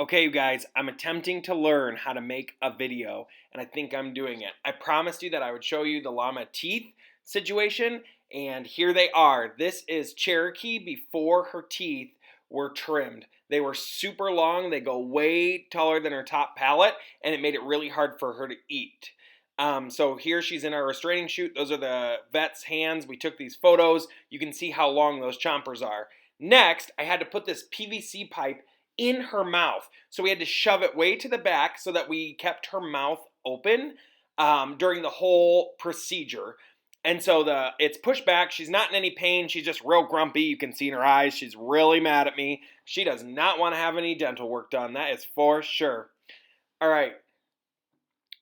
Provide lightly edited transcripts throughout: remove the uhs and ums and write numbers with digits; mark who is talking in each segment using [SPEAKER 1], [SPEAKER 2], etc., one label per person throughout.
[SPEAKER 1] Okay, you guys, I'm attempting to learn how to make a video, and I think I'm doing it. I promised you that I would show you the llama teeth situation, and here they are. This is Cherokee before her teeth were trimmed. They were super long, they go way taller than her top palate, and it made it really hard for her to eat. So here she's in our restraining chute. Those are the vet's hands. We took these photos. You can see how long those chompers are. Next, I had to put this PVC pipe in her mouth. So we had to shove it way to the back so that we kept her mouth open during the whole procedure. And so it's pushed back. She's not in any pain. She's just real grumpy. You can see in her eyes. She's really mad at me. She does not want to have any dental work done. That is for sure. All right.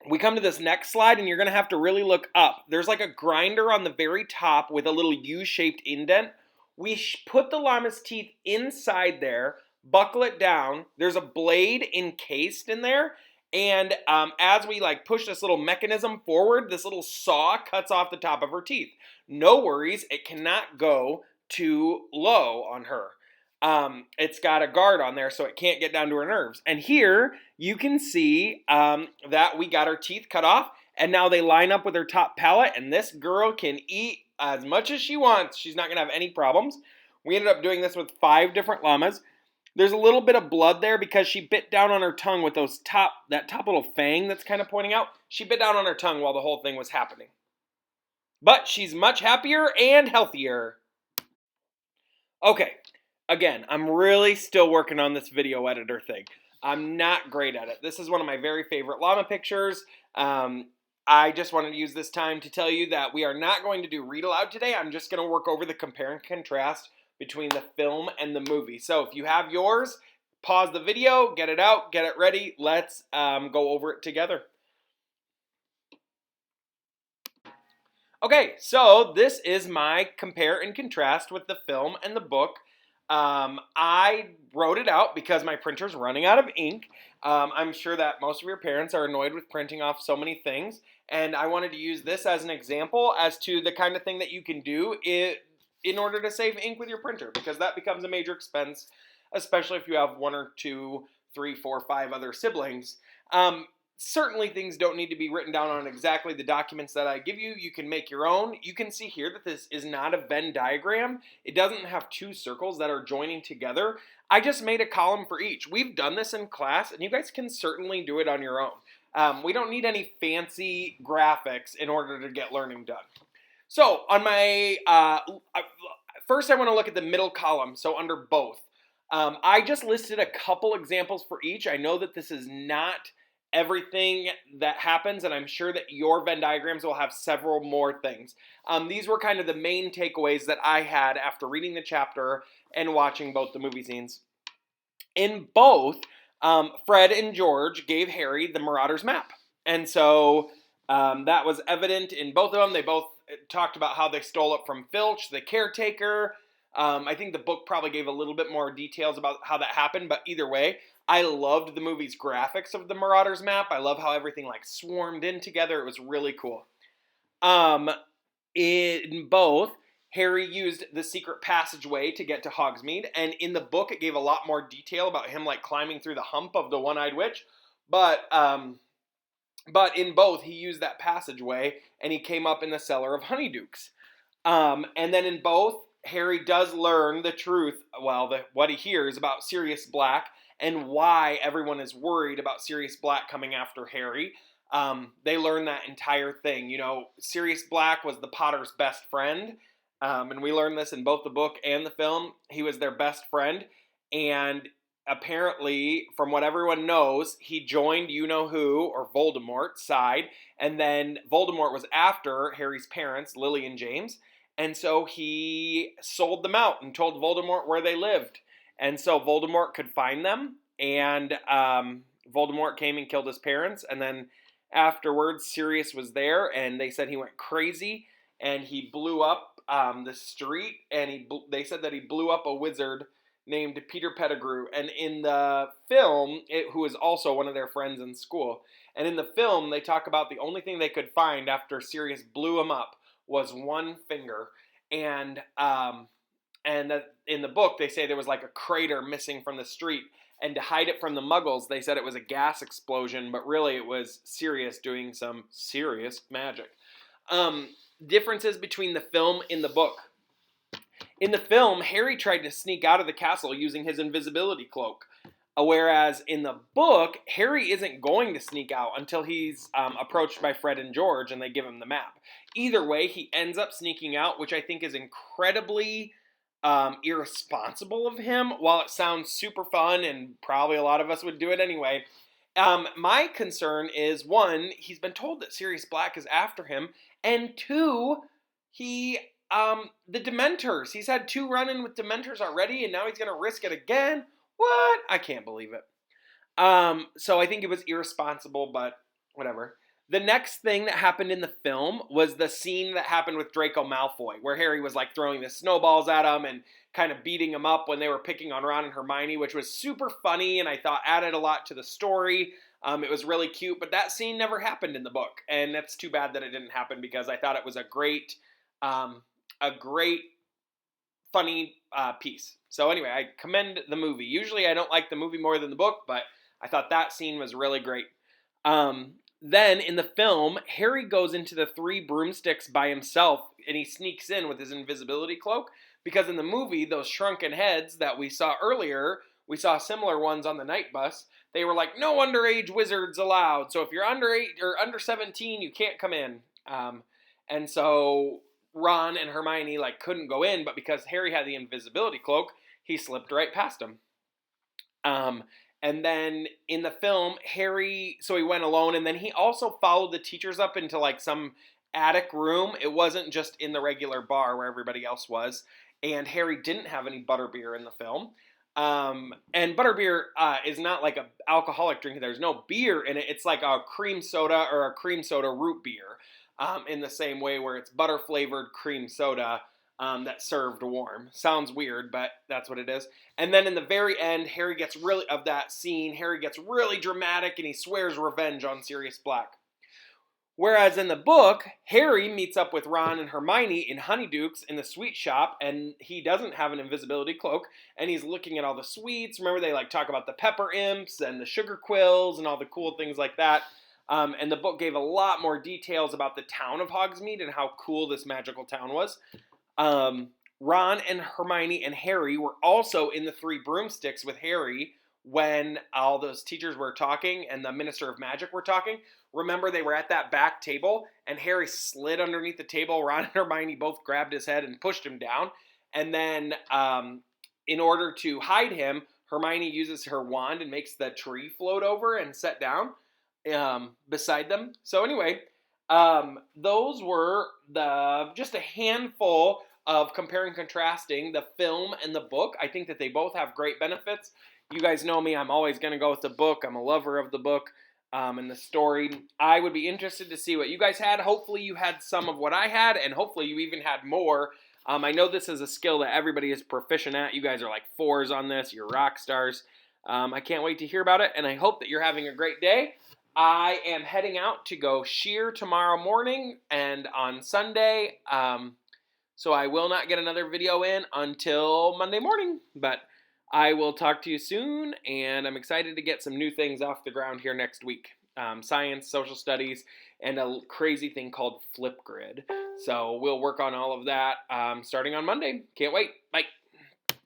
[SPEAKER 1] We come to this next slide, and you're going to have to really look up. There's like a grinder on the very top with a little U-shaped indent. We put the llama's teeth inside there, buckle it down. There's a blade encased in there, and as we push this little mechanism forward, this little saw cuts off the top of her teeth. No worries, it cannot go too low on her. It's got a guard on there so it can't get down to her nerves. And here you can see that we got her teeth cut off, and now they line up with her top palate, and this girl can eat as much as she wants. She's not going to have any problems. We ended up doing this with 5 different llamas. There's a little bit of blood there because she bit down on her tongue with that top little fang that's kind of pointing out. She bit down on her tongue while the whole thing was happening. But she's much happier and healthier. Okay, again, I'm really still working on this video editor thing. I'm not great at it. This is one of my very favorite llama pictures. I just wanted to use this time to tell you that we are not going to do read aloud today. I'm just going to work over the compare and contrast between the film and the movie. So if you have yours, pause the video, get it out, get it ready. Let's go over it together. Okay, so this is my compare and contrast with the film and the book. I wrote it out because my printer's running out of ink. I'm sure that most of your parents are annoyed with printing off so many things, and I wanted to use this as an example as to the kind of thing that you can do in order to save ink with your printer, because that becomes a major expense, especially if you have 1 or 2, 3, 4, 5 other siblings. Certainly things don't need to be written down on exactly the documents that I give you. You can make your own. You can see here that this is not a Venn diagram. It doesn't have 2 circles that are joining together. I just made a column for each. We've done this in class, and you guys can certainly do it on your own. We don't need any fancy graphics in order to get learning done. So on my, first I want to look at the middle column, so under both. I just listed a couple examples for each. I know that this is not everything that happens, and I'm sure that your Venn diagrams will have several more things. These were kind of the main takeaways that I had after reading the chapter and watching both the movie scenes. In both, Fred and George gave Harry the Marauder's map, and so that was evident in both of them. They both talked about how they stole it from Filch, the caretaker. I think the book probably gave a little bit more details about how that happened, but either way, I loved the movie's graphics of the Marauder's map. I love how everything swarmed in together. It was really cool. In both, Harry used the secret passageway to get to Hogsmeade, and in the book it gave a lot more detail about him climbing through the hump of the one-eyed witch. But in both, he used that passageway, and he came up in the cellar of Honeydukes. And then in both, Harry does learn the truth, what he hears about Sirius Black and why everyone is worried about Sirius Black coming after Harry. They learn that entire thing. You know, Sirius Black was the Potter's best friend, and we learned this in both the book and the film. He was their best friend, and apparently, from what everyone knows, he joined you-know-who, or Voldemort's side, and then Voldemort was after Harry's parents, Lily and James, and so he sold them out and told Voldemort where they lived. And so Voldemort could find them, and Voldemort came and killed his parents, and then afterwards Sirius was there, and they said he went crazy, and he blew up the street, and they said that he blew up a wizard named Peter Pettigrew, and in the film, who was also one of their friends in school, and in the film, they talk about the only thing they could find after Sirius blew him up was one finger, and that in the book, they say there was a crater missing from the street, And to hide it from the Muggles, they said it was a gas explosion, but really it was Sirius doing some serious magic. Um, Differences between the film and the book. In the film, Harry tried to sneak out of the castle using his invisibility cloak. Whereas in the book, Harry isn't going to sneak out until he's approached by Fred and George and they give him the map. Either way, he ends up sneaking out, which I think is incredibly irresponsible of him. While it sounds super fun and probably a lot of us would do it anyway, my concern is, one, he's been told that Sirius Black is after him, and two, the Dementors. He's had 2 run-in with Dementors already, and now he's going to risk it again. What? I can't believe it. So I think it was irresponsible, but whatever. The next thing that happened in the film was the scene that happened with Draco Malfoy, where Harry was like throwing the snowballs at him and kind of beating him up when they were picking on Ron and Hermione, which was super funny and I thought added a lot to the story. It was really cute, but that scene never happened in the book, and that's too bad that it didn't happen because I thought it was a great funny piece. So anyway, I commend the movie. Usually I don't like the movie more than the book, but I thought that scene was really great. Then in the film, Harry goes into the 3 broomsticks by himself, and he sneaks in with his invisibility cloak, because in the movie, those shrunken heads that we saw earlier, we saw similar ones on the night bus. They were like, no underage wizards allowed. So if you're under 8 or under 17, you can't come in. And so Ron and Hermione like couldn't go in, but because Harry had the invisibility cloak, he slipped right past him. And then in the film, Harry, so he went alone, and then he also followed the teachers up into like some attic room. It wasn't just in the regular bar where everybody else was. And Harry didn't have any butterbeer in the film. And butterbeer is not like an alcoholic drink. There's no beer in it. It's like a cream soda or a cream soda root beer. In the same way where it's butter-flavored cream soda that's served warm. Sounds weird, but that's what it is. And then in the very end, Harry gets really dramatic and he swears revenge on Sirius Black. Whereas in the book, Harry meets up with Ron and Hermione in Honeydukes in the sweet shop, and he doesn't have an invisibility cloak, and he's looking at all the sweets. Remember, they like talk about the pepper imps and the sugar quills and all the cool things like that. And the book gave a lot more details about the town of Hogsmeade and how cool this magical town was. Ron and Hermione and Harry were also in the 3 broomsticks with Harry when all those teachers were talking and the Minister of Magic were talking. Remember, they were at that back table, and Harry slid underneath the table. Ron and Hermione both grabbed his head and pushed him down. And then in order to hide him, Hermione uses her wand and makes the tree float over and set down beside them. So anyway, those were just a handful of comparing and contrasting the film and the book. I think that they both have great benefits. You guys know me, I'm always going to go with the book. I'm a lover of the book and the story. I would be interested to see what you guys had. Hopefully you had some of what I had, and hopefully you even had more. I know this is a skill that everybody is proficient at. You guys are like 4s on this. You're rock stars. I can't wait to hear about it, and I hope that you're having a great day. I am heading out to go shear tomorrow morning and on Sunday, so I will not get another video in until Monday morning, but I will talk to you soon, and I'm excited to get some new things off the ground here next week. Science, social studies, and a crazy thing called Flipgrid. So we'll work on all of that starting on Monday. Can't wait. Bye.